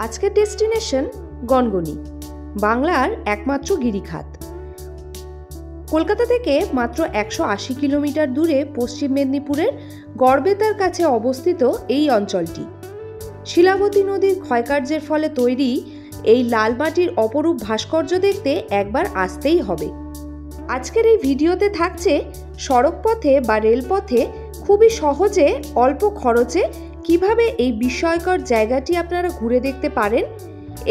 আজকের ডেস্টিনেশন গনগনি, বাংলার একমাত্র গিরিখাত। কলকাতা থেকে মাত্র 180 কিলোমিটার দূরে পশ্চিম মেদিনীপুরের গড়বেতার কাছে অবস্থিত এই অঞ্চলটি। শিলাবতী নদীর ক্ষয়কার্যের ফলে তৈরি এই লাল মাটির অপরূপ ভাস্কর্য দেখতে একবার আসতেই হবে। আজকের এই ভিডিওতে থাকছে সড়ক পথে বা রেলপথে খুবই সহজে অল্প খরচে কিভাবে এই বিস্ময়কর জায়গাটি আপনারা ঘুরে দেখতে পারেন।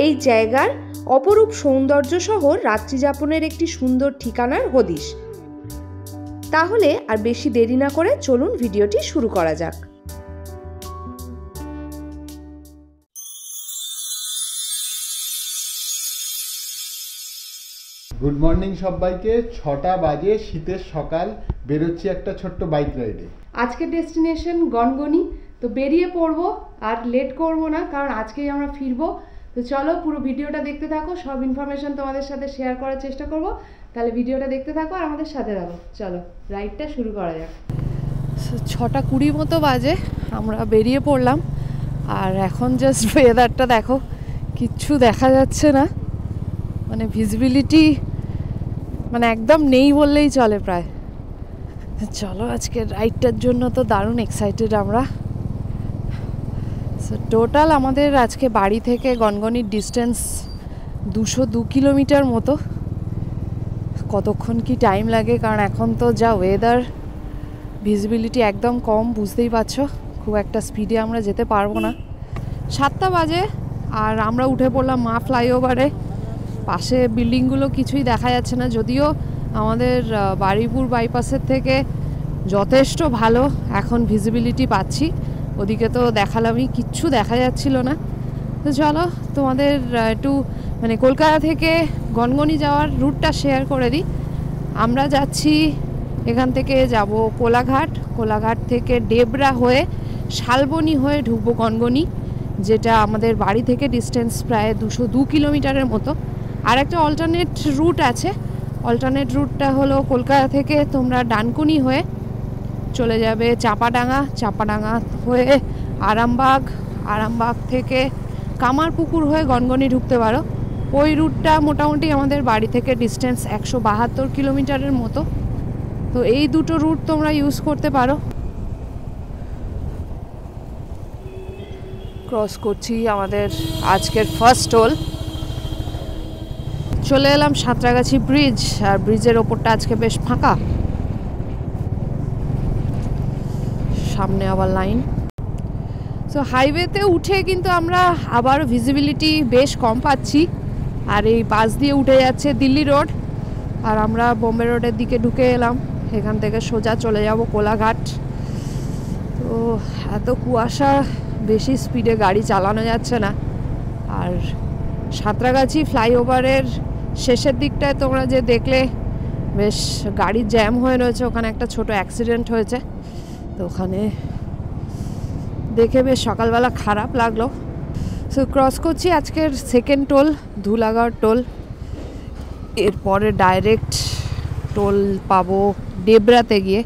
এই জায়গার অপরূপ সৌন্দর্য সহ রাত্রিযাপনের একটি সুন্দর ঠিকানার হদিশ। তাহলে আর বেশি দেরি না করে চলুন ভিডিওটি শুরু করা যাক। গুড মর্নিং সবাইকে। 6টা বাজে, শীতের সকাল, বেরোচ্ছি একটা ছোট্ট বাইক রাইডে। আজকের ডেস্টিনেশন গনগনি, তো বেরিয়ে পড়বো, আর লেট করব না কারণ আজকেই আমরা ফিরবো। তো চলো পুরো ভিডিওটা দেখতে থাকো, সব ইনফরমেশন তোমাদের সাথে শেয়ার করার চেষ্টা করব। তাহলে ভিডিওটা দেখতে থাকো আর আমাদের সাথে থাকো। চলো রাইডটা শুরু করা যাক। 6:20 মতো বাজে, আমরা বেরিয়ে পড়লাম। আর এখন জাস্ট ওয়েদারটা দেখো, কিচ্ছু দেখা যাচ্ছে না, মানে ভিজিবিলিটি মানে একদম নেই বললেই চলে প্রায়। চলো আজকে রাইডটার জন্য তো দারুণ এক্সাইটেড আমরা। সো টোটাল আমাদের আজকে বাড়ি থেকে গনগনির ডিস্টেন্স 202 কিলোমিটার মতো। কতক্ষণ কি টাইম লাগে, কারণ এখন তো যা ওয়েদার, ভিজিবিলিটি একদম কম, বুঝতেই পারছো। খুব একটা স্পিডে আমরা যেতে পারবো না। 7টা বাজে আর আমরা উঠে পড়লাম মা ফ্লাইওভারে। পাশে বিল্ডিংগুলো কিছুই দেখা যাচ্ছে না, যদিও আমাদের বারুইপুর বাইপাসের থেকে যথেষ্ট ভালো এখন ভিজিবিলিটি পাচ্ছি। ওদিকে তো দেখালামই, কিচ্ছু দেখা যাচ্ছিল না। তো চলো তোমাদের একটু মানে কলকাতা থেকে গনগনি যাওয়ার রুটটা শেয়ার করে দিই। আমরা যাচ্ছি, এখান থেকে যাব কোলাঘাট, কোলাঘাট থেকে ডেবরা হয়ে শালবনি হয়ে ঢুকবো গনগনি, যেটা আমাদের বাড়ি থেকে ডিস্টেন্স প্রায় 202 কিলোমিটারের মতো। আর একটা অল্টারনেট রুট আছে, অল্টারনেট রুটটা হলো কলকাতা থেকে তোমরা ডানকুনি হয়ে চলে যাবে চাপাডাঙ্গা, চাপাডাঙ্গা হয়ে আরামবাগ, আরামবাগ থেকে কামারপুকুর হয়ে গনগনি ঢুকতে পারো। ওই রুটটা মোটামুটি আমাদের বাড়ি থেকে ডিস্টেন্স 172 কিলোমিটারের মতো। তো এই দুটো রুট তোমরা ইউজ করতে পারো। ক্রস করছি আমাদের আজকের ফার্স্ট টোল। চলে এলাম সাঁতরাগাছি ব্রিজ, আর ব্রিজের ওপরটা আজকে বেশ ফাঁকা, সামনে আবার লাইন। সো হাইওয়েতে উঠে কিন্তু আমরা আবার ভিজিবিলিটি বেশ কম পাচ্ছি। আর এই পাশ দিয়ে উঠে যাচ্ছে দিল্লি রোড, আর আমরা বোম্বে রোডের দিকে ঢুকে এলাম। এখান থেকে সোজা চলে যাব কোলাঘাট। তো এত কুয়াশা, বেশি স্পিডে গাড়ি চালানো যাচ্ছে না। আর সাঁতরাগাছি ফ্লাইওভারের শেষের দিকটায় তোমরা যে দেখলে বেশ গাড়ি জ্যাম হয়ে রয়েছে, ওখানে একটা ছোট অ্যাক্সিডেন্ট হয়েছে। তো ওখানে দেখে বেশ সকালবেলা খারাপ লাগলো। সো ক্রস করছি আজকের সেকেন্ড টোল, ধুলাগড় টোল। এরপরে ডাইরেক্ট টোল পাবো ডেবরাতে গিয়ে।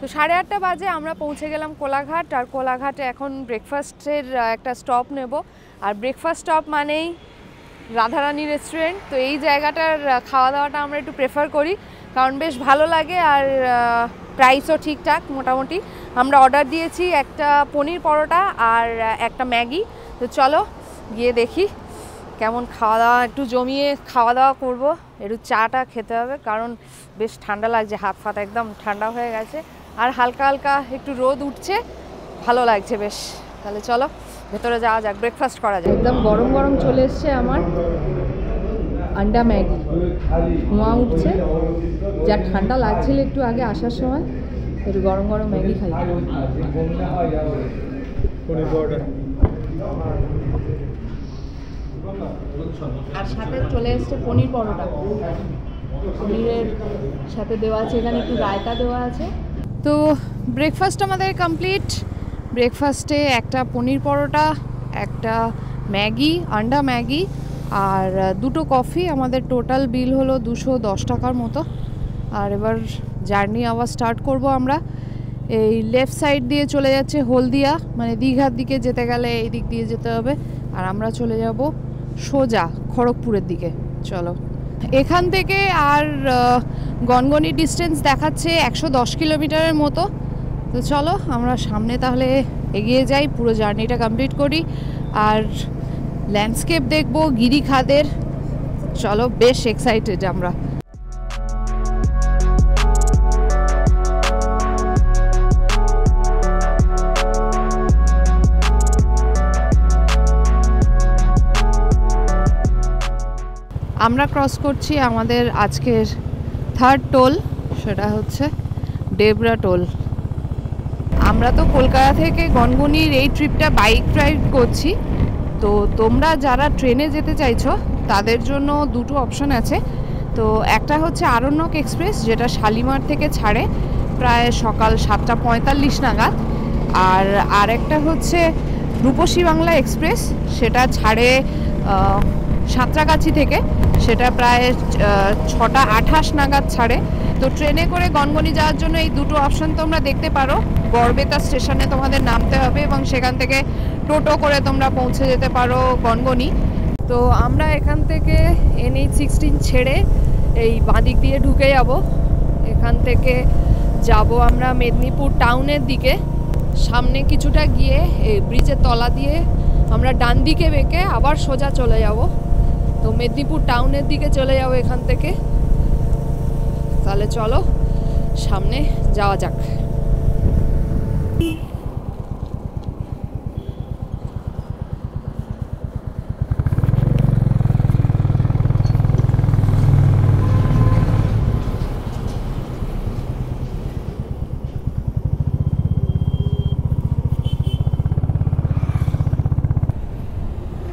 তো 8:30 বাজে আমরা পৌঁছে গেলাম কোলাঘাট। আর কোলাঘাটে এখন ব্রেকফাস্টের একটা স্টপ নেব। আর ব্রেকফাস্ট স্টপ মানেই রাধারানী রেস্টুরেন্ট। তো এই জায়গাটার খাওয়া দাওয়াটা আমরা একটু প্রেফার করি, কারণ বেশ ভালো লাগে আর প্রাইসও ঠিকঠাক মোটামুটি। আমরা অর্ডার দিয়েছি একটা পনির পরোটা আর একটা ম্যাগি। তো চলো গিয়ে দেখি কেমন খাওয়া দাওয়া, একটু জমিয়ে খাওয়া দাওয়া করবো। একটু চাটা খেতে হবে, কারণ বেশ ঠান্ডা লাগছে, হাত ফাত একদম ঠান্ডা হয়ে গেছে। আর হালকা হালকা একটু রোদ উঠছে, ভালো লাগছে বেশ। তাহলে চলো ভেতরে যাওয়া যাক, ব্রেকফাস্ট করা যায়। একদম গরম গরম চলে এসছে আমার আন্ডা ম্যাগি, ধোঁয়া উঠছে। যা ঠান্ডা লাগছিল একটু আগে আসার সময়, একটু গরম গরম ম্যাগি খাই। আর সাথে চলে এসছে পনির পরোটা, পনিরের সাথে দেওয়া আছে এখানে একটু রায়তা দেওয়া আছে। তো ব্রেকফাস্ট আমাদের কমপ্লিট। ব্রেকফাস্টে একটা পনির পরোটা, একটা ম্যাগি, আন্ডা ম্যাগি আর দুটো কফি। আমাদের টোটাল বিল হলো 210 টাকার মতো। আর এবার জার্নি আবার স্টার্ট করব আমরা। এই লেফট সাইড দিয়ে চলে যাচ্ছে হলদিয়া, মানে দীঘার দিকে যেতে গেলে এই দিক দিয়ে যেতে হবে। আর আমরা চলে যাব সোজা খড়গপুরের দিকে। চলো, এখান থেকে আর গনগনি ডিস্টেন্স দেখাচ্ছে 110 কিলোমিটারের মতো। তো চলো আমরা সামনে তাহলে এগিয়ে যাই, পুরো জার্নিটা কমপ্লিট করি আর ল্যান্ডস্কেপ দেখবো গিরিখাদের। চলো, বেশ এক্সাইটেড আমরা। আমরা ক্রস করছি আমাদের আজকের থার্ড টোল, সেটা হচ্ছে ডেবরা টোল। আমরা তো কলকাতা থেকে গনগনির এই ট্রিপটা বাইক রাইড করছি। তো তোমরা যারা ট্রেনে যেতে চাইছো তাদের জন্য দুটো অপশন আছে। তো একটা হচ্ছে আরণ্যক এক্সপ্রেস, যেটা শালিমার থেকে ছাড়ে প্রায় সকাল 7:45 নাগাদ। আর আরেকটা হচ্ছে রূপসী বাংলা এক্সপ্রেস, সেটা ছাড়ে সাঁতরাগাছি থেকে, সেটা প্রায় 6:28 নাগাদ ছাড়ে। তো ট্রেনে করে গনগনি যাওয়ার জন্য এই দুটো অপশন তোমরা দেখতে পারো। গড়বেতা স্টেশনে তোমাদের নামতে হবে এবং সেখান থেকে টোটো করে তোমরা পৌঁছে যেতে পারো গনগনি। তো আমরা এখান থেকে NH16 ছেড়ে এই বাঁদিক দিয়ে ঢুকে যাব। এখান থেকে যাব আমরা মেদিনীপুর টাউনের দিকে। সামনে কিছুটা গিয়ে এই ব্রিজের তলা দিয়ে আমরা ডান দিকে বেঁকে আবার সোজা চলে যাব। তো মেদিনীপুর টাউনের দিকে চলে যাব এখান থেকে। তাহলে চলো সামনে যাওয়া যাক।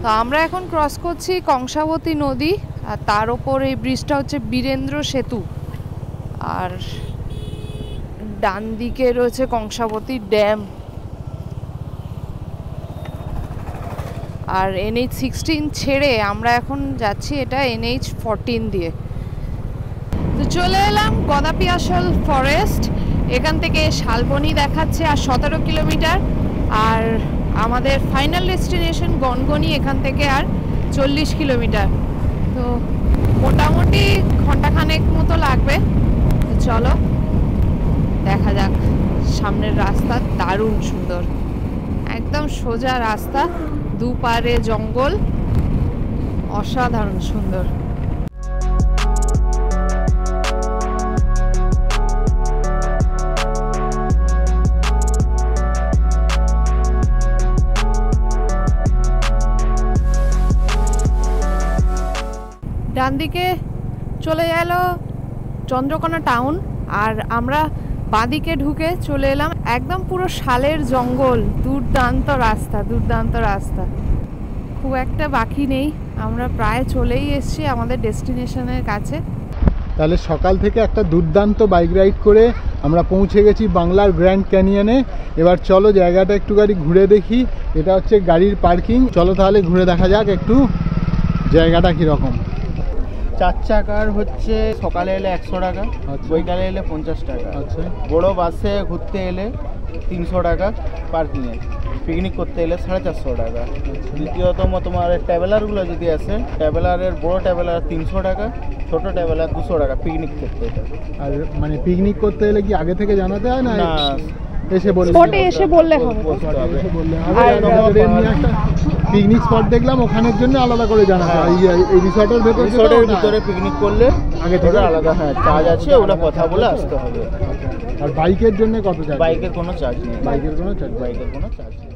তো আমরা এখন ক্রস করছি কংসাবতী নদী, আর তার ওপর এই ব্রিজটা হচ্ছে বীরেন্দ্র সেতু। আর ডান দিকে রয়েছে কংসাবতী ড্যাম। আর NH16 ছেড়ে আমরা এখন যাচ্ছি এটা NH14 দিয়ে। তো চলে এলাম গদাপিয়াসল ফরেস্ট। এখান থেকে শালবনি দেখাচ্ছে আর 17 কিলোমিটার। আর আমাদের ফাইনাল ডেস্টিনেশন গনগনি এখান থেকে আর 40 কিলোমিটার। তো মোটামুটি ঘন্টাখানেক মতো লাগবে। চলো দেখা যাক। সামনের রাস্তা দারুণ সুন্দর, একদম সোজা রাস্তা, দুপারে জঙ্গল, অসাধারণ সুন্দর। ডান দিকে চলে গেল চন্দ্রকোনা টাউন, আর আমরা বাঁদিকে ঢুকে চলে এলাম একদম পুরো শালের জঙ্গল। দুর্দান্ত রাস্তা, দুর্দান্ত রাস্তা, খুব একটা বাকি নেই। আমরা প্রায় চলেই এসেছি আমাদের ডেস্টিনেশনের কাছে। তাহলে সকাল থেকে একটা দুর্দান্ত বাইক রাইড করে আমরা পৌঁছে গেছি বাংলার গ্র্যান্ড ক্যানিয়নে। এবার চলো জায়গাটা একটুখানি ঘুরে দেখি। এটা হচ্ছে গাড়ির পার্কিং। চলো তাহলে ঘুরে দেখা যাক একটু জায়গাটা কীরকম। 4 চাকার হচ্ছে সকালে এলে 100 টাকা, বৈকালে এলে 50 টাকা। আচ্ছা, বড় বাসে ঘুরতে এলে 300 টাকা পার্কিংয়ে, পিকনিক করতে এলে 450 টাকা। দ্বিতীয়তম তোমার ট্রাভেলারগুলো যদি আসে, ট্রাভেলারের বড় ট্রাভেলার 300 টাকা, ছোট ট্রাভেলার 200 টাকা পিকনিক করতে। আর মানে পিকনিক করতে এলে কি আগে থেকে জানাতে হয় না? না, এসে বললে স্পটে এসে বললে হবে। পিকনিক স্পট দেখলাম, ওখানের জন্য আলাদা করে জানাতে হয়। এই রিসর্টের ভিতরে পিকনিক করলে আগে থেকে আলাদা চার্জ আছে, ওরা কথা বলে আসতে হবে। আর বাইকের জন্য কত চার্জ? বাইকের কোনো চার্জ নেই। বাইকের কোনো চার্জ নেই।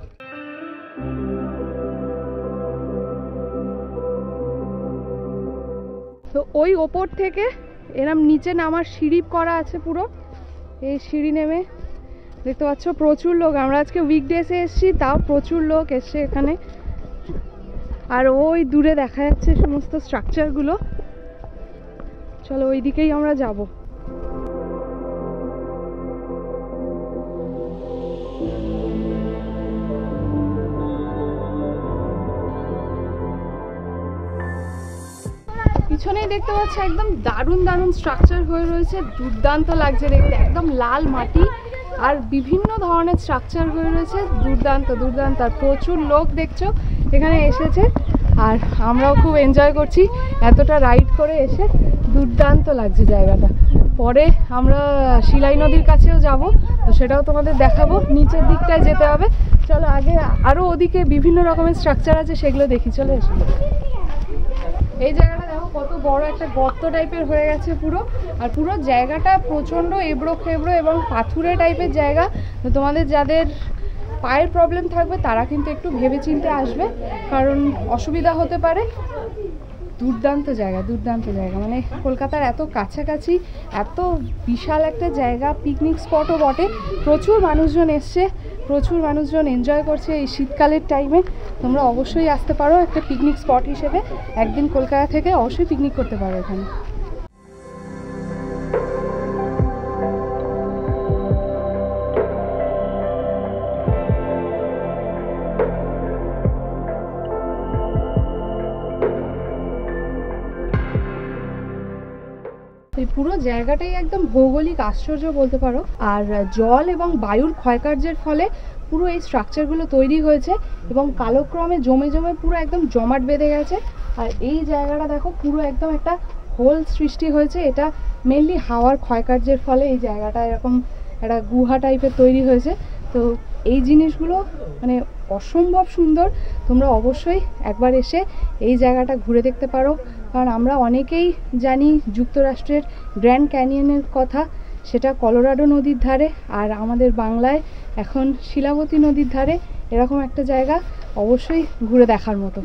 তো ওই ওপর থেকে এরম নিচে নামার সিঁড়ি করা আছে পুরো। এই সিঁড়ি নেমে দেখতে পাচ্ছ প্রচুর লোক। আমরা আজকে উইকডেসে এসেছি, তাও প্রচুর লোক এসছে এখানে। আর ওই দূরে দেখা যাচ্ছে সমস্ত স্ট্রাকচারগুলো। চলো ওই দিকেই আমরা যাব। পিছনেই দেখতে পাচ্ছি একদম দারুণ দারুণ স্ট্রাকচার হয়ে রয়েছে, দুর্দান্ত লাগছে দেখতে, একদম লাল মাটি আর বিভিন্ন ধরনের স্ট্রাকচার হয়ে রয়েছে, দুর্দান্ত দুর্দান্ত। আর প্রচুর লোক দেখছো এখানে এসেছে, আর আমরাও খুব এনজয় করছি এতটা রাইড করে এসে, দুর্দান্ত লাগছে জায়গাটা। পরে আমরা শিলাই নদীর কাছেও যাব, তো সেটাও তোমাদের দেখাবো। নিচের দিকটায় যেতে হবে, চলো আগে আরও ওদিকে বিভিন্ন রকমের স্ট্রাকচার আছে সেগুলো দেখি, চলে এসো। এই জায়গাটা দেখো কত বড় একটা গর্ত টাইপের হয়ে গেছে পুরো, আর পুরো জায়গাটা প্রচণ্ড এবড়ো খেবড়ো এবং পাথুরে টাইপের জায়গা। তো তোমাদের যাদের পায়ের প্রবলেম থাকবে তারা কিন্তু একটু ভেবেচিন্তে আসবে, কারণ অসুবিধা হতে পারে। দুর্দান্ত জায়গা, দুর্দান্ত জায়গা, মানে কলকাতার এত কাছাকাছি, এত বিশাল একটা জায়গা, পিকনিক স্পটও বটে। প্রচুর মানুষজন এসছে, প্রচুর মানুষজন এনজয় করছে এই শীতকালের টাইমে। তোমরা অবশ্যই আসতে পারো একটা পিকনিক স্পট হিসেবে, একদিন কলকাতা থেকে অবশ্যই পিকনিক করতে পারো এখানে। এই পুরো জায়গাটাই একদম ভৌগোলিক আশ্চর্য বলতে পারো। আর জল এবং বায়ুর ক্ষয়কার্যের ফলে পুরো এই স্ট্রাকচারগুলো তৈরি হয়েছে এবং কালক্রমে জমে জমে পুরো একদম জমাট বেঁধে গেছে। আর এই জায়গাটা দেখো পুরো একদম একটা হোল সৃষ্টি হয়েছে, এটা মেনলি হাওয়ার ক্ষয়কার্যের ফলে এই জায়গাটা এরকম একটা গুহা টাইপের তৈরি হয়েছে। তো এই জিনিসগুলো মানে অসম্ভব সুন্দর, তোমরা অবশ্যই একবার এসে এই জায়গাটা ঘুরে দেখতে পারো। কারণ আমরা অনেকেই জানি যুক্তরাষ্ট্রের গ্র্যান্ড ক্যানিয়নের কথা, সেটা কলোরাডো নদীর ধারে, আর আমাদের বাংলায় এখন শিলাবতী নদীর ধারে এরকম একটা জায়গা অবশ্যই ঘুরে দেখার মতো।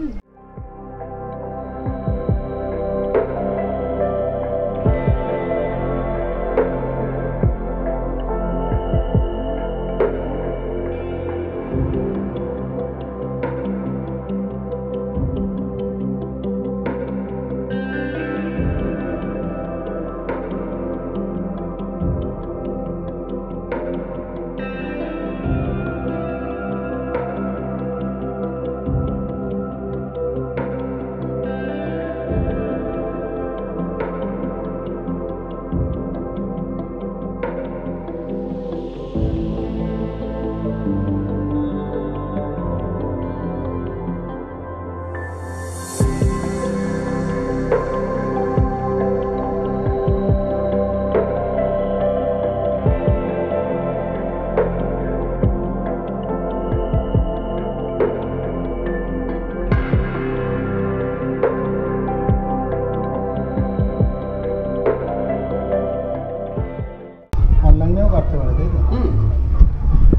অনলাইনেও কাটতে পারো, তাই তো?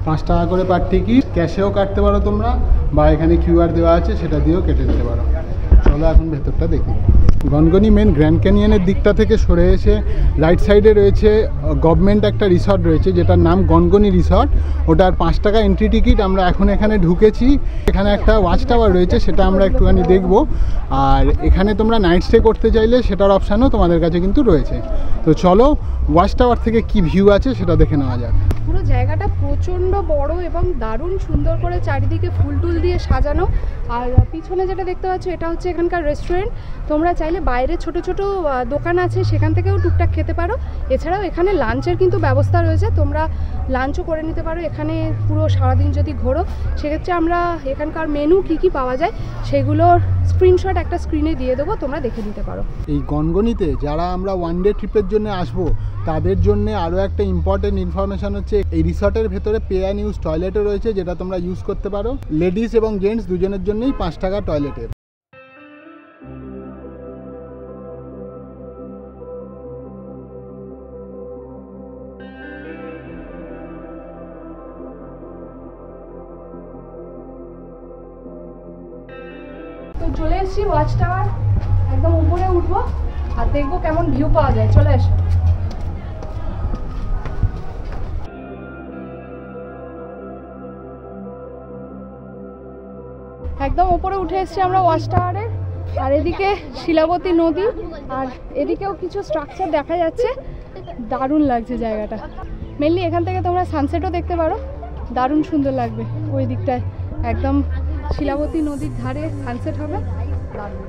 5 টাকা করে পার টিকিট, ক্যাশেও কাটতে পারো তোমরা, বা এখানে কিউআর দেওয়া আছে সেটা দিয়েও কেটে দিতে পারো। চলো এখন ভেতরটা দেখি। গনগনি মেন গ্র্যান্ড ক্যানিয়নের দিকটা থেকে সরে এসে রাইট সাইডে রয়েছে গভর্নমেন্ট একটা রিসর্ট রয়েছে, যেটার নাম গনগনি রিসর্ট। ওটার 5 টাকা এন্ট্রি টিকিট। আমরা এখন এখানে ঢুকেছি। এখানে একটা ওয়াচ টাওয়ার রয়েছে, সেটা আমরা একটুখানি দেখব। আর এখানে তোমরা নাইট স্টে করতে চাইলে সেটার অপশানও তোমাদের কাছে কিন্তু রয়েছে। তো চলো ওয়াচ টাওয়ার থেকে কি ভিউ আছে সেটা দেখে নেওয়া যাক। পুরো জায়গাটা প্রচণ্ড বড় এবং দারুণ সুন্দর করে চারিদিকে ফুল টুল দিয়ে সাজানো। আর পিছনে যেটা দেখতে পাচ্ছ এটা হচ্ছে এখানকার রেস্টুরেন্ট। তোমরা চাইলে বাইরে ছোট ছোট দোকান আছে, সেখান থেকেও টুকটাক খেতে পারো। এছাড়াও এখানে লাঞ্চের কিন্তু ব্যবস্থা রয়েছে, তোমরা লাঞ্চও করে নিতে পারো এখানে। পুরো সারাদিন যদি ঘোরো সেক্ষেত্রে আমরা এখানকার মেনু কী কী পাওয়া যায় সেগুলোর স্ক্রিনশট একটা স্ক্রিনে দিয়ে দেবো, তোমরা দেখে নিতে পারো। এই গনগনিতে যারা আমরা ওয়ান ডে ট্রিপের জন্য আসবো তাদের জন্য আরও একটা ইম্পর্টেন্ট ইনফরমেশান হচ্ছে, এই রিসর্টের ভেতরে পে অ্যান্ড ইউজ টয়লেটও রয়েছে, যেটা তোমরা ইউজ করতে পারো। লেডিস এবং জেন্টস দুজনের জন্যই 5 টাকা টয়লেটের। তো চলে এসেছি ওয়াচ টাওয়ার, একদম উপরে উঠবো আর দেখবো কেমন ভিউ পাওয়া যায়। চলে এসো। একদম ওপরে উঠে এসেছি আমরা ওয়াচ টাওয়ারে। আর এদিকে শিলাবতী নদী, আর এদিকেও কিছু স্ট্রাকচার দেখা যাচ্ছে। দারুণ লাগছে জায়গাটা। মেনলি এখান থেকে তোমরা সানসেটও দেখতে পারো, দারুণ সুন্দর লাগবে। ওই দিকটায় একদম শিলাবতী নদীর ধারে সানসেট হবে, দারুণ।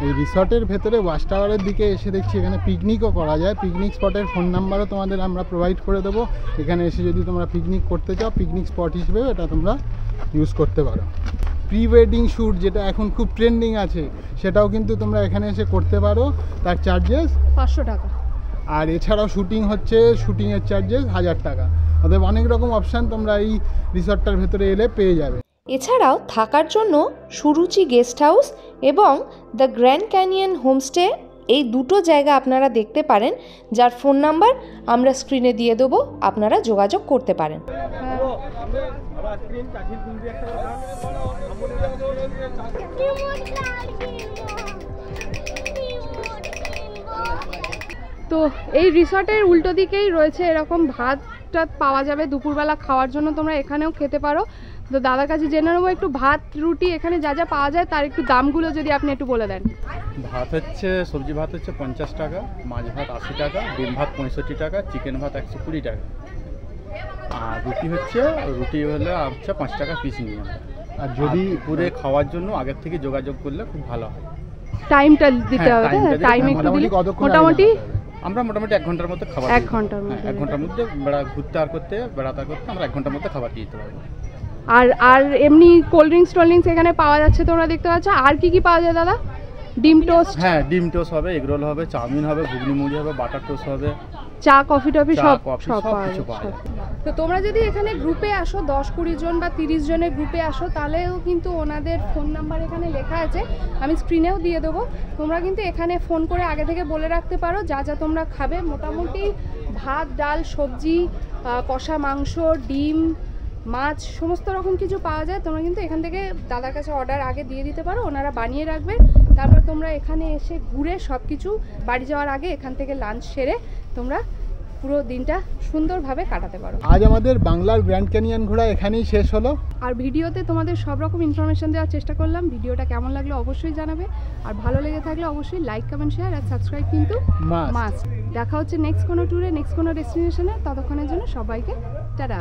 এই রিসর্টের ভেতরে ওয়াচ টাওয়ারের দিকে এসে দেখছি এখানে পিকনিকও করা যায়। পিকনিক স্পটের ফোন নাম্বারও তোমাদের আমরা প্রোভাইড করে দেবো। এখানে এসে যদি তোমরা পিকনিক করতে চাও, পিকনিক স্পট হিসেবেও এটা তোমরা ইউজ করতে পারো। প্রি ওয়েডিং শ্যুট যেটা এখন খুব ট্রেন্ডিং আছে, সেটাও কিন্তু তোমরা এখানে এসে করতে পারো। তার চার্জেস 500 টাকা। আর এছাড়াও শুটিং হচ্ছে, শুটিংয়ের চার্জেস 1000 টাকা। অতএব অনেক রকম অপশান তোমরা এই রিসর্টটার ভেতরে এলে পেয়ে যাবে। এছাড়াও থাকার জন্য সুরুচি গেস্ট হাউস এবং দ্য গ্র্যান্ড ক্যানিয়ন হোমস্টে, এই দুটো জায়গা আপনারা দেখতে পারেন, যার ফোন নাম্বার আমরা স্ক্রিনে দিয়ে দেবো, আপনারা যোগাযোগ করতে পারেন। তো এই রিসর্টের উল্টো দিকেই রয়েছে এরকম ভাত টাত পাওয়া যাবে দুপুরবেলা খাওয়ার জন্য, তোমরা এখানেও খেতে পারো। তো দাদার কাছে জেনে নেবো একটু ভাত রুটি এখানে যা যা পাওয়া যায় তার একটু দামগুলো যদি আপনি একটু বলে দেন। ভাত হচ্ছে, সবজি ভাত হচ্ছে 50 টাকা, মাছ ভাত 80 টাকা, ডিম ভাত 65 টাকা, চিকেন ভাত 120 টাকা। আর রুটি হলে 5 টাকা পিস নিয়ে। আর যদি পুরে খাওয়ার জন্য আগের থেকে যোগাযোগ করলে খুব ভালো হয়। টাইমটা দিতে হবে, টাইম একটু দিলে মোটামুটি আমরা মোটামুটি 1 ঘন্টার মধ্যে খাবার 1 ঘন্টার মধ্যে 1 ঘন্টার মধ্যে ঘুরতে করতে আমরা 1 ঘন্টার মধ্যে খাবার দিয়ে দিতে পারবো। আর এমনি কোল্ড ড্রিঙ্কস এখানে পাওয়া যাচ্ছে, তোমরা দেখতে পাচ্ছ। আর কি কি পাওয়া যায় দাদা? ডিম টোস্ট, হ্যাঁ ডিম টোস্ট হবে, এগ রোল হবে, চাউমিন হবে, ঘুগনি মুড়ি হবে, বাটার টোস্ট হবে, চা কফি টফি সব পাওয়া যায়। তো তোমরা যদি এখানে গ্রুপে আসো, 10-20 জন বা 30 জনের গ্রুপে আসো, তাহলেও কিন্তু ওনাদের ফোন নাম্বার এখানে লেখা আছে, আমি স্ক্রিনেও দিয়ে দেবো। তোমরা কিন্তু এখানে ফোন করে আগে থেকে বলে রাখতে পারো যা যা তোমরা খাবে। মোটামুটি ভাত, ডাল, সবজি, কষা মাংস, ডিম, মাছ, সমস্ত রকম কিছু পাওয়া যায়। তোমরা কিন্তু এখান থেকে দাদার কাছে অর্ডার আগে দিয়ে দিতে পারো, ওনারা বানিয়ে রাখবে। তারপর তোমরা এখানে এসে ঘুরে সব কিছু বাড়ি যাওয়ার আগে এখান থেকে লাঞ্চ সেরে তোমরা পুরো দিনটা সুন্দরভাবে কাটাতে পারো। আজ আমাদের বাংলার গ্র্যান্ড ক্যানিয়ন ঘোরা এখানেই শেষ হলো। আর ভিডিওতে তোমাদের সব রকম ইনফরমেশন দেওয়ার চেষ্টা করলাম। ভিডিওটা কেমন লাগলো অবশ্যই জানাবে, আর ভালো লেগে থাকলে অবশ্যই লাইক, কমেন্ট, শেয়ার আর সাবস্ক্রাইব কিন্তু মাস্ট। দেখা হচ্ছে নেক্সট কোনো ট্যুরে, নেক্সট কোনো ডেস্টিনেশনে। ততক্ষণের জন্য সবাইকে টাটা।